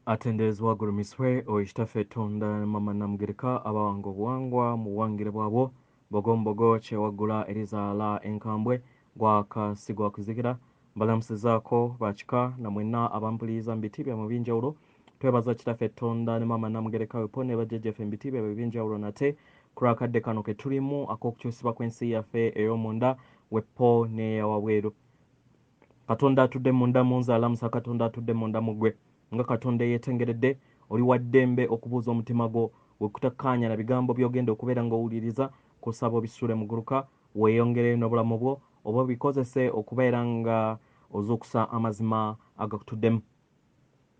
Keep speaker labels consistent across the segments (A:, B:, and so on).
A: Atendezwa gurumiswe oishitafe tonda mama namgereka abawango buwangwa mu buwangire bwabo bogombogo chewagula erizala enkambwe gwakasigwa kuzigira balamusizaako bachika namwena abampuliza mbitibya mu binjawulo twebaza kitafe tonda ne mama namgereka wepone bajejefe mbitibya mu binjawulo nate kurakadde kano ke tulimu ak'okukyusibwa kw'ensi yaffe ey'omunda wepo n'eyawabweru. Katonda atudde munda munzaala musa Katonda atudde munda mugwe nga Katonda yeetengeredde oli wa ddembe okubuuza omutima gwo wekutakkaanya na bigambo by'ogenda okubeera ng'owuliriza kusaba obisule muguluka weeyongere n'obulamu bwo oba bikozese okubeera nga ozuukusa amazima agakutuddemu.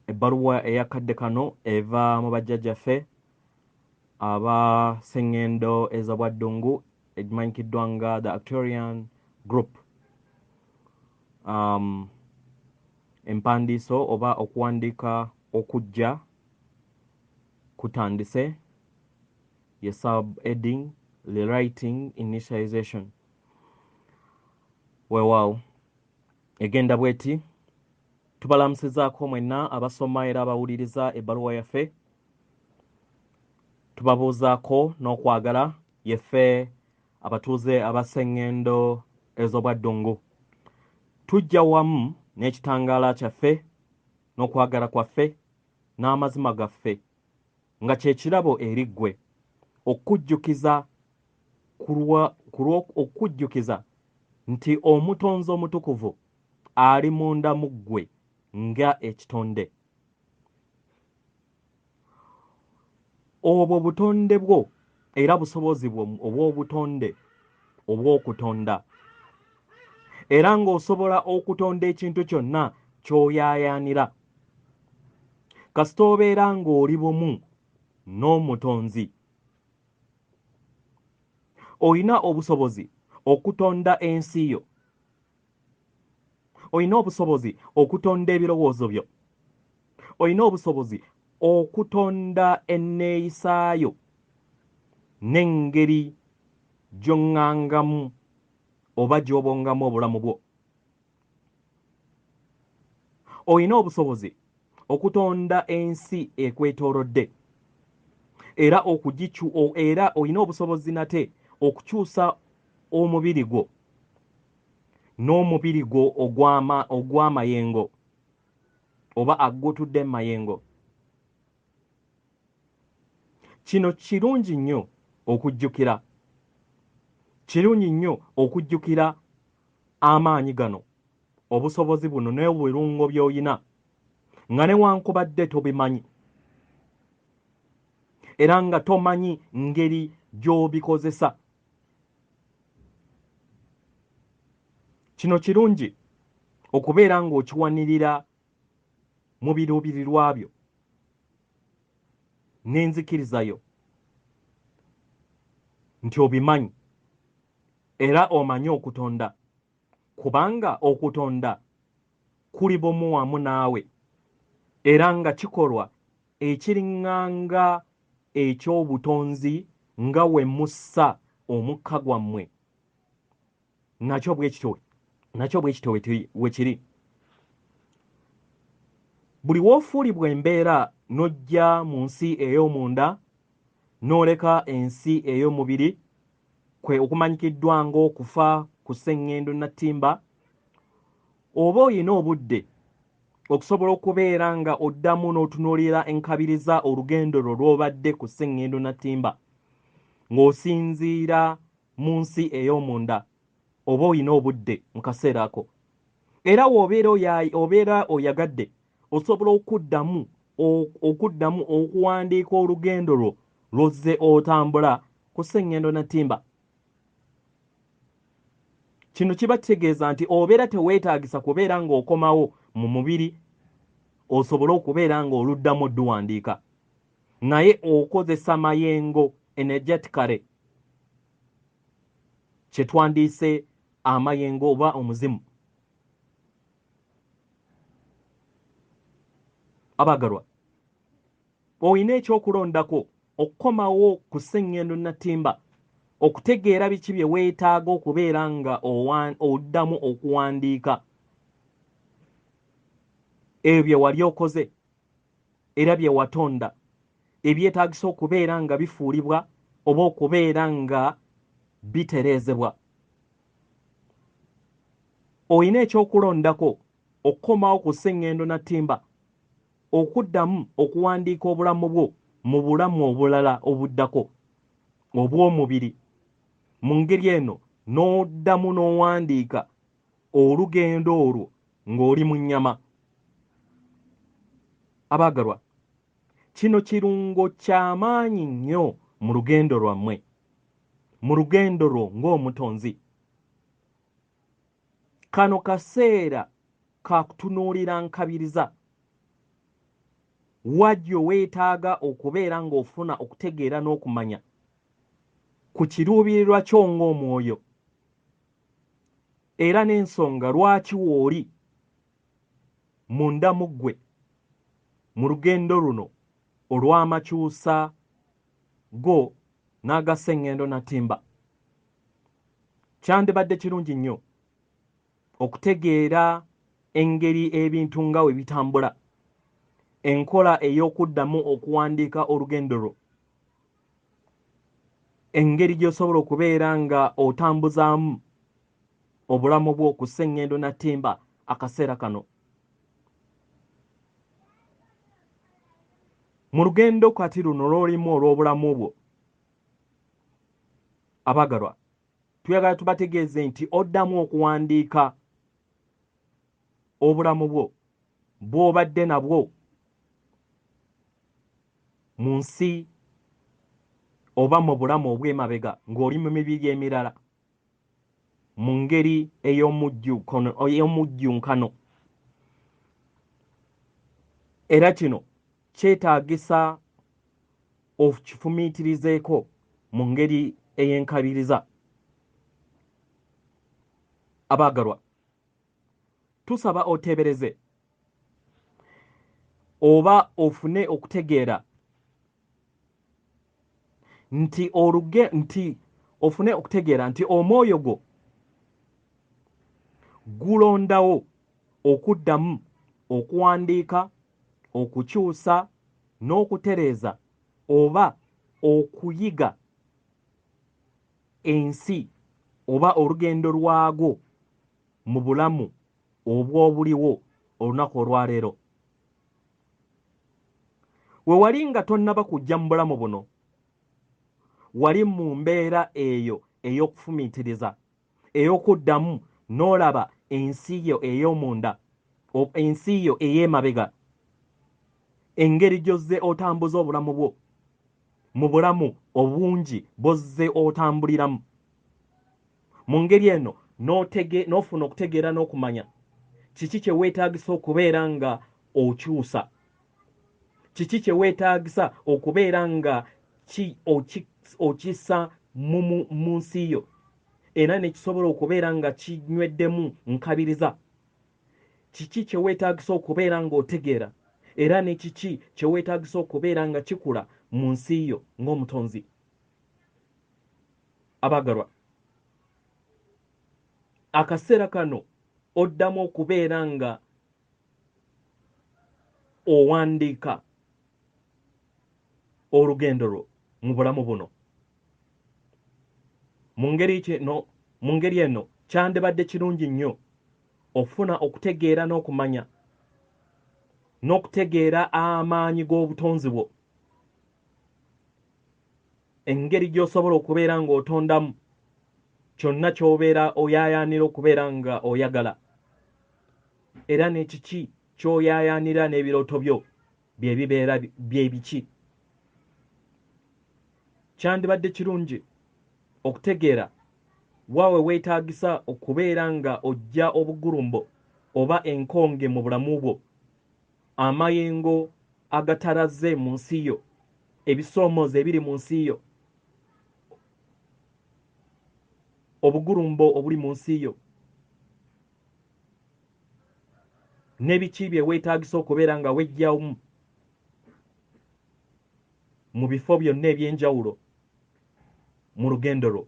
A: Ebbaluwa eyakadde kano eva mu bajjajjaffe aba SENGENDO eza Bwaddungu egimanyikiddwa nga the Actuarian Group. Empandiiso oba okuwandiika okujja kutandise ye sub-heading rewriting initialization. Weewaawo egenda bweti tubalamusizaako mwenna abasoma era abawuliriza ebbaluwa yaffe tubabuuzaako n'okwagala yeffe abatuuze aba SENGENDO ez'Obwaddungu. Tujja wamu n'ekitangaala kyaffe n'okwagala kwaffe n'amazima gaffe nga kye kirabo eri ggwe okujjukiza nti omutonzi omutukuvu ali munda mu ggwe nga ekitonde. Obwo butonde bwo era busobozi bwo obw'obutonde obw'okutonda. Era ng'osobola okutonda ekintu kyonna ky'oyaayaanira. Kasita obeera ng'oli bumu n'omutonzi, olina obusobozi okutonda ensi yo, olina obusobozi okutonda ebirowoozo byo, olina obusobozi okutonda enneeyisaayo n'engeri gy'oŋŋangamu oba gy'obongamu obulamu bwo. Olina obusobozi okutonda ensi ekwetoolodde era era olina obusobozi nate okukyusa omubiri gwo n'omubiri gwo ogw'amayengo oba agutudde mayengo. Kino kirungi nnyo okujjukira. Kirungi nnyo okujjukira amaanyi gano, obusobozi buno n'obulungo by'olina nga newankubadde tobimanyi era nga tomanyi ngeri gy'obikozesa. Kino kirungi okubeera ng'okiwanirira mu biruubirirwa byo n'enzikirizayo nti obimanyi era omanyi okutonda, kubanga okutonda kuli bumu wamu naawe era nga kikolwa ekiriŋŋanga eky'obutonzi nga we mussa omukka gwammwe nakyo bwe kityo we kiri. Buli w'ofuulibwa embeera n'ojja mu nsi ey'omunda n'oleka ensi ey'omubiri kwe okumanyikiddwa ng'okufa ku sseŋŋendo nattimba, oba olina obudde okusobola okubeera nga oddamu n'otunuulira enkabiriza olugendo lwo lw'obadde ku sseŋŋendo nattimba ng'osinziira mu nsi ey'omunda, oba olina obudde mu kaseera ako. Era obeera oyagadde osobola okuddamu okuwandiika olugendo lwo lw'ozze otambula ku sseŋŋendo nattimba. Kino kiba kitegeeza nti obeera teweetaagisa kubeera ng'okomawo mu mubiri osobole okubeera ng'oluddamu odduwandiika, naye okozesa mayengo energetically, kye twandiise amayengo oba omuzimu. Abagalwa, olina ekyokulondako okukomawo ku sseŋŋendo nattimba, okutegeera biki bye weetaaga okubeera nga oddamu okuwandiika ebyo bye wali okoze. era bye watonda ebyetaagisa okubeera nga bifuulibwa oba okubeera nga bitereezebwa. Oyina ekyokulondako okukomawo ku Ssengendo Nattimba okuddamu okuwandiika obulamu bwo mu bulamu obulala obuddako obw'omubiri. Mu ngeri eno n'oddamu n'owandiika olugendo olwo ng'oli mu nnyama. Abaagalwa, kino kirungo ky'amaanyi nnyo mu lugendo lwammwe, mu lugendo lwo ng'omutonzi. Kano kaseera ka kutunuulira nkabiriza. Wajjo weetaaga okubeera ng'ofuna okutegeera n'okumanya ku kiruubirirwa kyo ng'omwoyo, era n'ensonga lwaki wooli munda mu ggwe mu lugendo luno olw'amakyusa go n'aga Ssengendo Nattimba. Kyandibadde kirungi nnyo okutegeera engeri ebintu nga we bitambula, enkola ey'okuddamu okuwandiika olugendo lwo, engeri gy'osobola okubeera nga otambuzaamu obulamu bwo ku Ssengendo Nattimba akaseera kano. Mu lugendo kati luno lw'olimu olw'obulamu bwo, abaagalwa, tuyagala tubategeeze nti oddamu okuwandiika obulamu bwo bw'obadde nabwo mu nsi oba mu bulamu obw'emabega ng'oli mu mibiri emirala mu ngeri ey'omujjunkano. Era kino kyetaagisa okifumiitirizeeko mu ngeri ey'enkabiriza. Abaagalwa, tusaba oteebereze oba ofune okutegeera nti omwoyo gwo gulondawo okuddamu okuwandiika, okukyusa n'okutereeza oba okuyiga ensi oba olugendo lwagwo mu bulamu obw'obuliwo olunaku olwaleero. We wali nga tonnaba kujja mu bulamu buno, wali mu mbeera eyo ey'okufumiitiriza, ey'okuddamu n'olaba ensi yo ey'omunda, ensi yo ey'emabega, engeri gy'ozze otambuza obulamu bwo mu bulamu obungi bw'ozze otambuliramu. Mu ngeri eno n'ofuna okutegeera n'okumanya kiki kye weetaagisa okubeera nga okyusa, kiki kye weetaagisa okubeera nga okissa mu nsi yo, era ne kisobola okubeera nga kinyweddemu nkabiriza. Kiki kye weetaagisa okubeera ng'otegeera, era ne kiki kye weetaagisa okubeera nga kikula mu nsi yo ng'omutonzi. Abaagalwa, akaseera kano oddamu okubeera nga owandiika olugendo lwo mu bulamu buno. Mu ngeri eno kyandibadde kirungi nnyo ofuna okutegeera n'okumanya n'okutegeera amaanyi g'obutonzi bwo, engeri gy'osobola okubeera ng'otondamu kyonna ky'obeera oyaayaanira okubeera nga oyagala, era n'ekiki ky'oyaayaanira n'ebirooto byo bye bibeera bye biki. Kyandibadde kirungi okutegeera waawe weetaagisa okubeera nga ojja obugulumbo oba enkonge mu bulamu bwo, amayengo agatalaze mu nsi yo, ebisoomoozo ebiri mu nsi yo, obugulumbo obuli mu nsi yo, n'ebiki bye weetaagisa okubeera nga wejjamu mu bifo byonna eby'enjawulo mu lugendo lwo.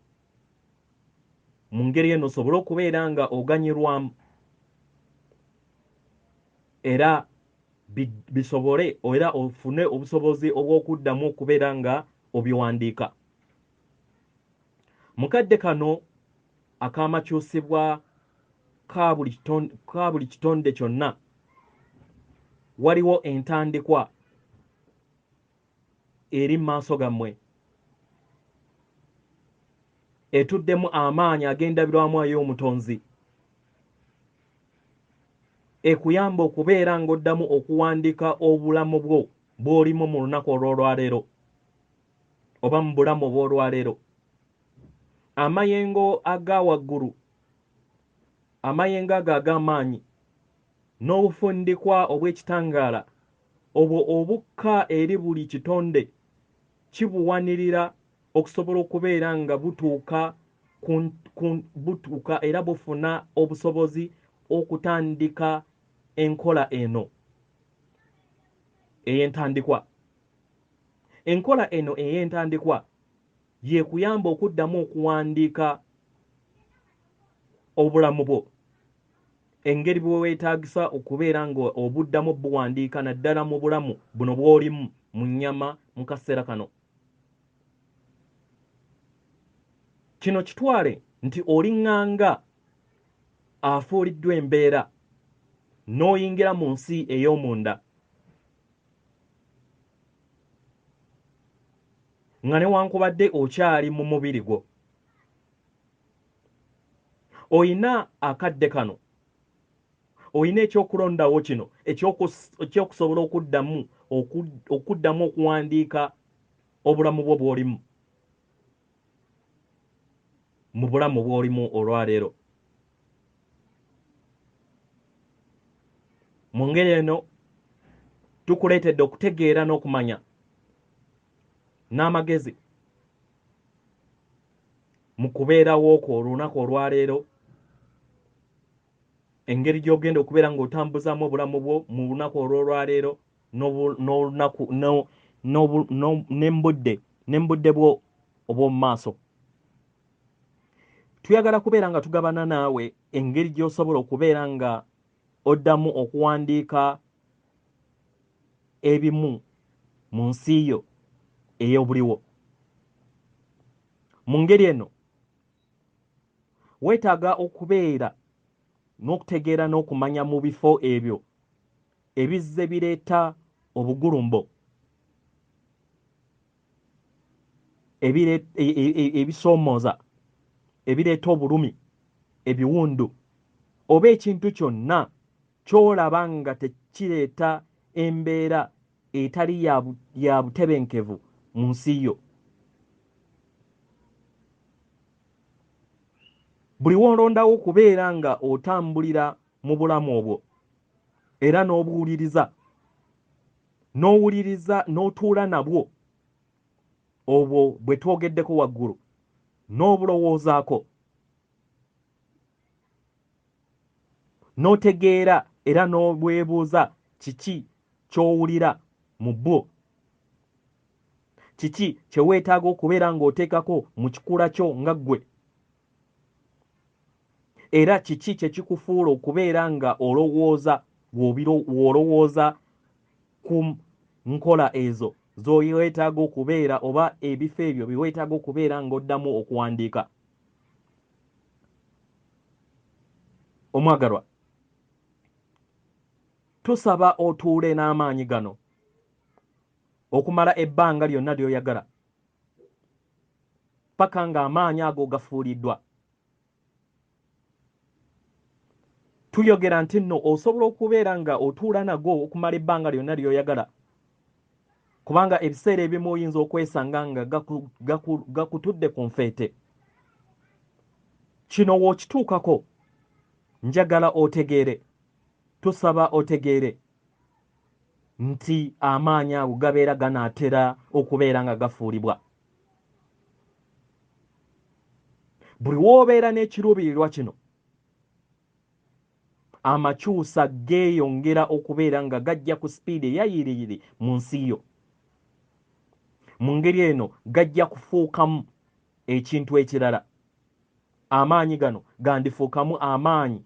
A: Mu ngeri eno osobole okubeera nga oganyirwamu era bisobole era ofune obusobozi obw'okuddamu okubeera nga obiwandiika. Mukadde kano akamakyusibwa ka buli kitonde kyonna waliwo entandikwa eri mu maaso gammwe etuddemu amaanyi ag'endabirwamu ay'omutonzi ekuyamba okubeera ng'oddamu okuwandiika obulamu bwo bw'olimu mu lunaku olw'olwaleero oba mu bulamu obw'olwaleero. Amayengo aga waggulu, amayengo ago ag'amaanyi n'obufundikwa obw'ekitangaala obwo obukka eri buli kitonde kibuwanirira okusobola okubeera nga butuuka era bufuna obusobozi okutandika enkola eno ey'entandikwa. Enkola eno ey'entandikwa yeekuyamba okuddamu okuwandiika obulamu bwo, engeri bwe weetaagisa okubeera nga obuddamu buwandiika naddala mu bulamu buno bw'olimu mu nnyama mu kaseera kano. Kino kitwale nti oliŋŋanga afuuliddwa embeera n'oyingira mu nsi ey'omunda nga newankubadde okyali mu mubiri gwo. Oyina akadde kano, oyina ekyokulondawo kino ekyokusobola okuddamu okuwandiika obulamu bwo bw'olimu mu bulamu bw'olimu olwaleero. Mu ngeri eno tukuleetedde okutegeera n'okumanya n'amagezi mu kubeerawo kwo olunaku olwaleero, engeri gy'ogenda okubeera ng'otambuzaamu obulamu bwo mu lunaku olw'olwaleero n'embudde bwo obw'omu maaso. Tuyagala kubeera nga tugabana naawe engeri gy'osobola okubeera nga oddamu okuwandiika ebimu mu nsi yo ey'obuliwo. Mu ngeri eno weetaaga okubeera n'okutegeera n'okumanya mu bifo ebyo ebizze bireeta obugulumbo, ebisoomooza, ebireeta obulumi, ebiwundu, oba ekintu kyonna ky'olaba nga tekireeta embeera etali ya butebenkevu mu nsi yo. Buli w'olondawo okubeera nga otambulira mu bulamu obwo era n'obuwuliriza n'otuula nabwo obwo bwe twogeddeko waggulu n'obulowoozaako, n'otegeera era n'obwebuuza kiki ky'owulira mu bwo, kiki kye weetaaga okubeera ng'oteekako mu kikula kyo nga ggwe, era kiki kye kikufuula okubeera nga olowooza w'olowooza ku nkola ezo z'oyeetaaga okubeera oba ebifo ebyo bye weetaaga okubeera ng'oddamu okuwandiika. Omwagalwa, tusaba otuule n'amaanyi gano okumala ebbanga lyonna ly'oyagala paka ng'amaanyi ago gafuuliddwa. Tuyogera nti nno osobola okubeera nga otuula nago okumala ebbanga lyonna ly'oyagala, kubanga ebiseera ebimu oyinza okwesanga nga gakutudde ku nfeete. Kino w'okituukako njagala otegeere, tusaba otegeere nti amaanyi ago gabeera ganaatera okubeera nga gafuulibwa. Buli w'obeera n'ekiruubirirwa kino, amakyusa geeyongera okubeera nga gajja ku sipiidi eyayiriyiri mu nsi yo. Mu ngeri eno gajja kufuukamu ekintu ekirala. Amaanyi gano gandifuukamu amaanyi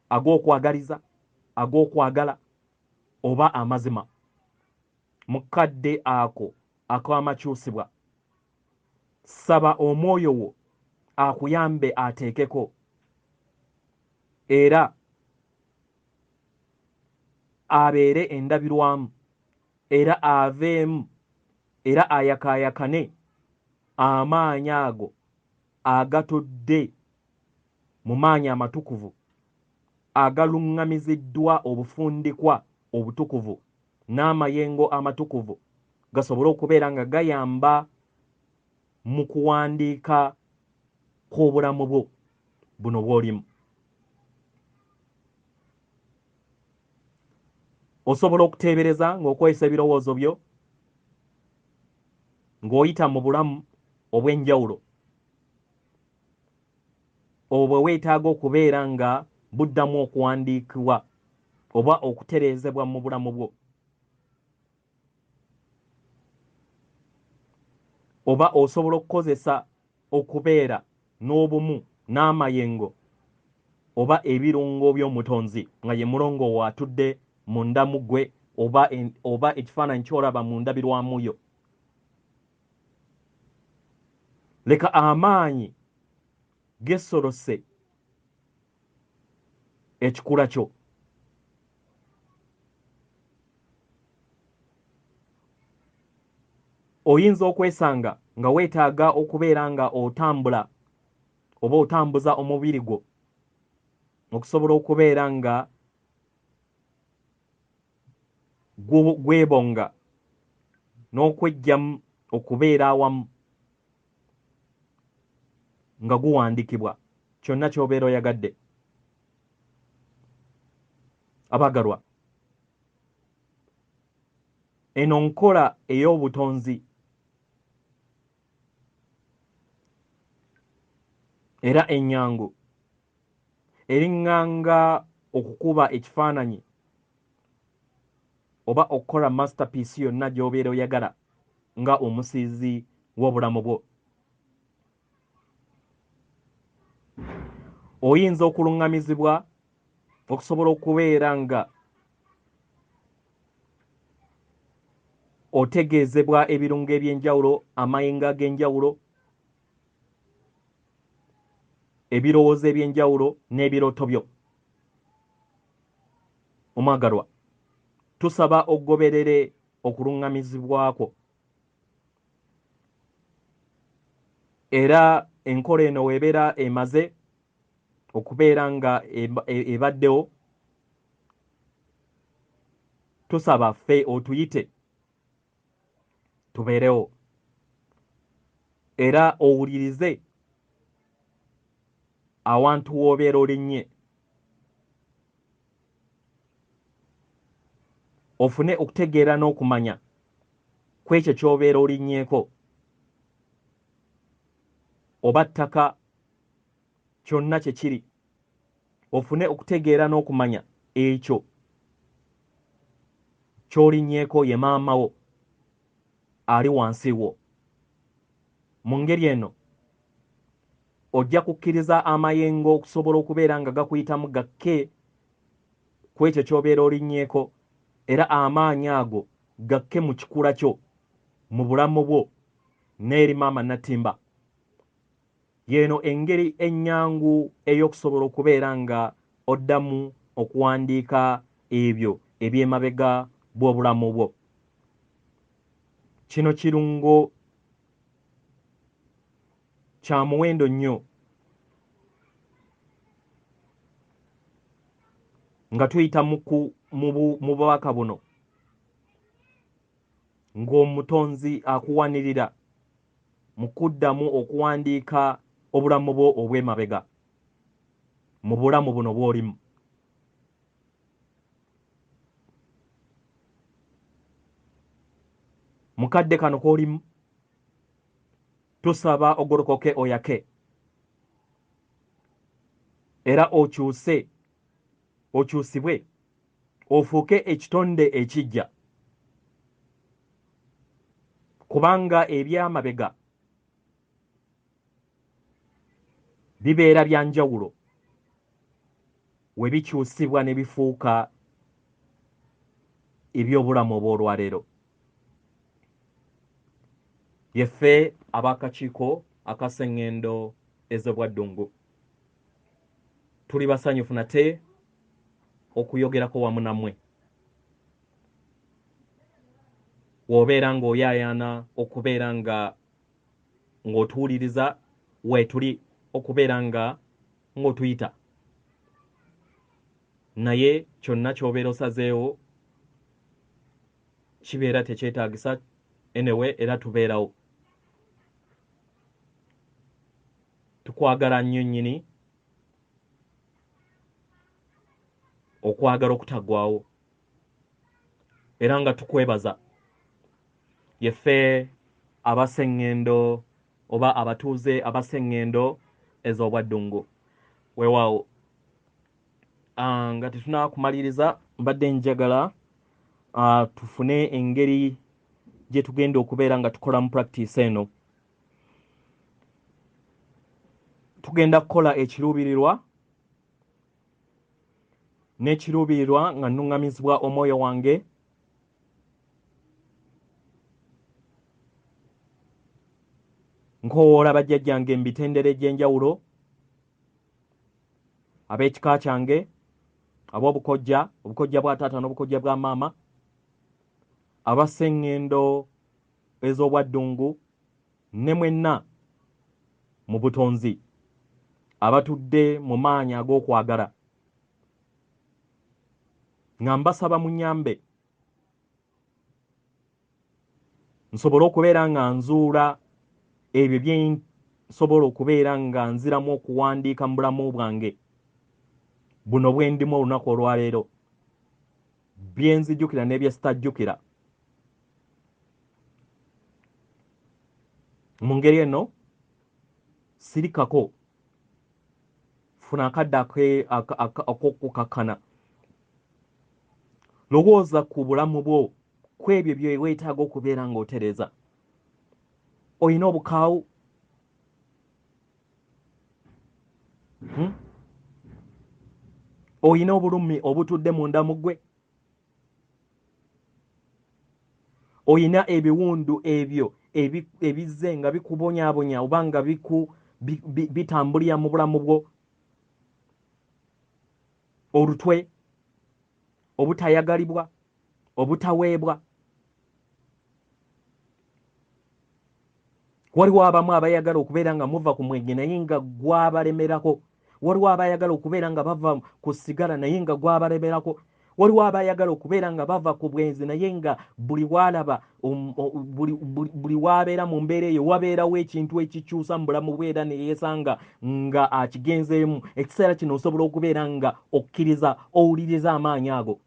A: ag'okwagaliza, ag'okwagala, oba amazima mukadde ako akamakyusibwa saba omwoyo wo akuyambe ateekeko era abeere endabirwamu era aveemu era ayakaayakane amaanyi ago agatudde mu maanyi amatukuvu agaluŋŋamiziddwa obufundikwa obutukuvu n'amayengo amatukuvu gasobole okubeera nga gayamba mu kuwandiika kw'obulamu bwo buno bw'olimu. Osobola okuteebereza ng'okozesa ebirowoozo byo ng'oyita mu bulamu obw'enjawulo obwo weetaaga okubeera nga buddamu okuwandiikibwa oba okutereezebwa mu bulamu bwo, oba osobola okukozesa okubeera n'obumu n'amayengo oba ebirungo by'omutonzi nga ye mulongo wo atudde mu ndamu gwe oba ekifaananyi ky'olaba mu ndabirwamu yo. Leka amaanyi gessolose ekikula kyo. Oyinza okwesanga nga weetaaga okubeera nga otambula oba otambuza omubiri gwo okusobola okubeera nga gwebonga n'okwejjamu okubeera awamu nga guwandiikibwa kyonna ky'obeera oyagadde. Abagalwa, eno nkola ey'obutonzi era ennyangu eriŋŋanga okukuba ekifaananyi oba okukola masterpiece yonna gy'obeera oyagala nga omusiizi w'obulamu bwo. Oyinza okuluŋŋamizibwa okusobola okubeera nga otegeezebwa ebirungo eby'enjawulo, amayengo ag'enjawulo, ebirowoozo eby'enjawulo n'ebirooto byo. Omwagalwa, tusaba ogoberere okuluŋŋamizibwako era enkola eno weebeera emaze okubeera nga ebaddewo, tusaba ffe otuyite tubeerewo era owulirize awantu w'obeera olinnye ofune okutegeera n'okumanya ku ekyo ky'obeera olinnyeeko oba ttaka kyonna kye kiri, ofune okutegeera n'okumanya ekyo ky'olinnyeeko ye maama wo ali wansi wo. Mu ngeri eno ojja kukkiriza amayengo okusobola okubeera nga gakuyitamu gakke ku ekyo ky'obeera olinnyeeko era amaanyi ago gakke mu kikula kyo mu bulamu bwo n'eri maama Natimba. Yeeno engeri ennyangu ey'okusobola okubeera nga oddamu okuwandiika ebyo eby'emabega bw'obulamu bwo. Kino kirungo kya muwendo nnyo nga tuyita mu bubaka buno ng'omutonzi akuwanirira mu kuddamu okuwandiika obulamu bwo obw'emabega mu bulamu buno bw'olimu. Mukadde kano k'olimu tusaba ogolokoke oyake era okyusibwe ofuuke ekitonde ekijja, kubanga eby'amabega bibeera bya njawulo we bikyusibwa ne bifuuka ebyobulamu obw'olwaleero. Yeffe ab'akakiiko aka Ssengendo ez'Obwaddungu tuli basanyufu nate okuyogerako wamu nammwe. W'obeera ng'oyaayaana okubeera ng'otuwuliriza weetuli okubeera ng'otuyita, naye kyonna ky'obeera osazeewo kibeera tekyetaagisa anyway, era tubeerawo. Tukwagala nnyo nnyini, okwagala okutaggwaawo, era nga tukwebaza. Yeffe abassengendo oba abatuuze abassengendo ez'Obwaddungu. Weewaawo, nga tetunaakumaliriza mbadde njagala tufune engeri gye tugenda okubeera nga tukolamu practice eno. Tugenda kukola ekiruubirirwa, n'ekiruubirirwa nga nnuŋŋamizibwa omwoyo wange nkowoola bajjajjange mu bitendera egy'enjawulo, ab'ekika kyange, ab'obukojja, obukojja bwa taata n'obukojja bwa maama, abassengendo ez'Obwaddungu, ne mwenna mu butonzi abatudde mu maanyi ag'okwagala, nga mbasaba munnyambe nsobole okubeera nga nzuula ebyo bye nsobola okubeera nga nziramu okuwandiika mu bulamu bwange buno bwe ndimu olunaku olwaleero, bye nzijjukira n'ebye sitajjukira. Mu ngeri eno sirikako, funa akadde ak'okukakkana, lowooza ku bulamu bwo, ku ebyo bye weetaaga okubeera ng'otereeza. Oyina obukaawu? Oyina obulumi obutudde munda mu ggwe? Oyina ebiwundu ebyo ebizze nga bikubonyaabonya oba nga bitambulira mu bulamu bwo? Olutwe obutayagalibwa, obutaweebwa? Waliwo abamu abayagala okubeera nga muva ku mwenge naye nga gwabalemerako. Waliwo abayagala okubeera nga bava ku sigala naye nga gwabalemerako. Waliwo abayagala okubeera nga bava ku bwenzi naye nga buli waalaba buli wabeera mu mbeera eyo wabeerawo ekintu ekikyusa mu bulamu bwe era ne yeesanga nga akigenzeemu. Ekiseera kino osobola okubeera nga okkiriza owuliriza amaanyi ago.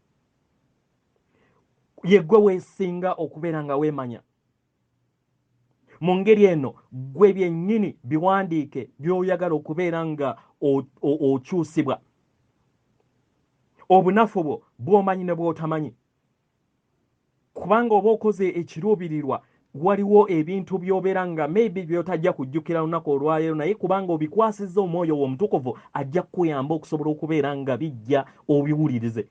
A: Ye gwe weesinga okubeera nga weemanya. Mu ngeri eno gwe byennyini biwandiike by'oyagala okubeera nga okyusibwa. Obunafu bwo bw'omanyi ne bw'otamanyi. Kubanga oba okoze ekiruubirirwa waliwo ebintu by'obeera nga maybe by'otajja kujjukira lunaku olwaleero, naye kubanga obikwasizza omwoyo w'omutukuvu ajja kukuyamba okusobola okubeera nga bijja obiwulirize.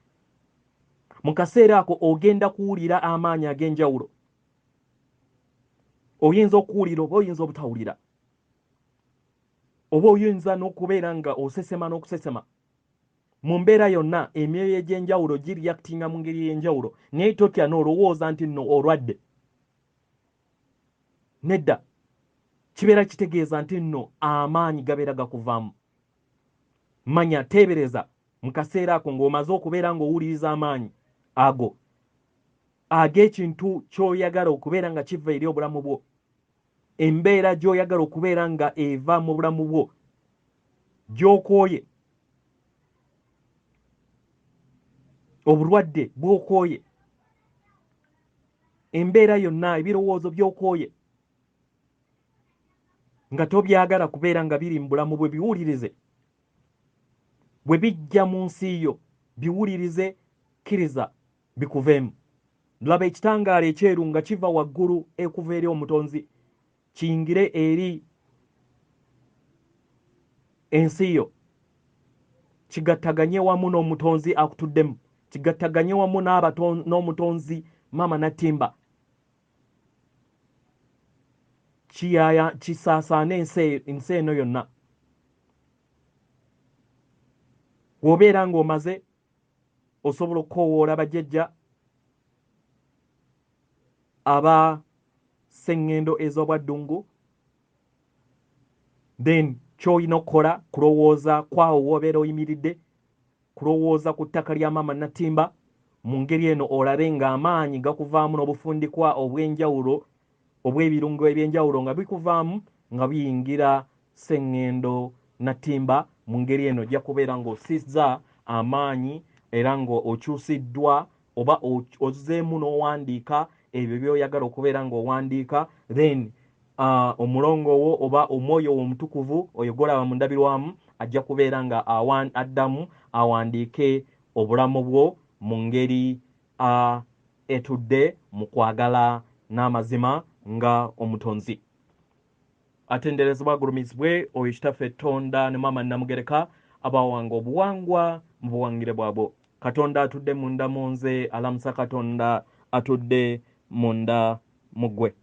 A: Mu kaseera ako ogenda kuwulira amaanyi ag'enjawulo. Oyinza okuwulira oba oyinza obutawulira. Oba oyinza n'okubeera nga osesema n'okusesema. Mu mbeera yonna emyoyo egy'enjawulo gireactinga mu ngeri y'enjawulo, naye totya n'olowooza nti nno olwadde. Nedda, kibeera kitegeeza nti nno amaanyi gabeera gakuvaamu. Manya, teebereza mu kaseera ako ng'omaze okubeera ng'owuliriza amaanyi ago ag'ekintu ky'oyagala okubeera nga kiva eri obulamu bwo, embeera gy'oyagala okubeera nga eva mu bulamu bwo, gy'okooye, obulwadde bw'okooye, embeera yonna, ebirowoozo by'okooye, nga tobyagala kubeera nga biri mu bulamu bwe, biwulirize. Bwe bijja mu nsi yo biwulirize, kkiriza bikuveemu. Laba ekitangaala ekyeru nga kiva waggulu okuva eri omutonzi kiyingire eri ensi yo, kigattaganye wamu n'omutonzi akutuddemu. kigattaganye wamu n'omutonzi Mama Natimba kisaasaana ensi eno yonna. Bw'obeera ng'omaze osobola okukoowoola bajjajja aba Sengendo ez'Obwaddungu, then ky'olina okukola kulowooza kwawo w'obeera oyimiridde, kulowooza ku ttaka lya Mama Natimba mu ngeri eno olabe ng'amaanyi gakuvaamu n'obufundikwa obw'enjawulo obw'ebirungo eby'enjawulo nga bikuvaamu nga biyingira Sengendo Natimba. Mu ngeri eno ojja kubeera ng'osizza amaanyi era ng'okyusiddwa oba ozzeemu n'owandiika ebyo by'oyagala okubeera ng'owandiika, then omulongo wo oba omwoyo wo omutukuvu oyo golaba mu ndabirwamu ajja kubeera nga addamu awandiike obulamu bwo mu ngeri etudde mu kwagala n'amazima nga omutonzi. Atenderezebwa agulumizibwe oyo kitaffe Tonda ne Mama Namugereka abawanga obuwangwa mu buwangire bwabwo. Katonda atudde munda mu nze, alamusa Katonda atudde munda mu ggwe.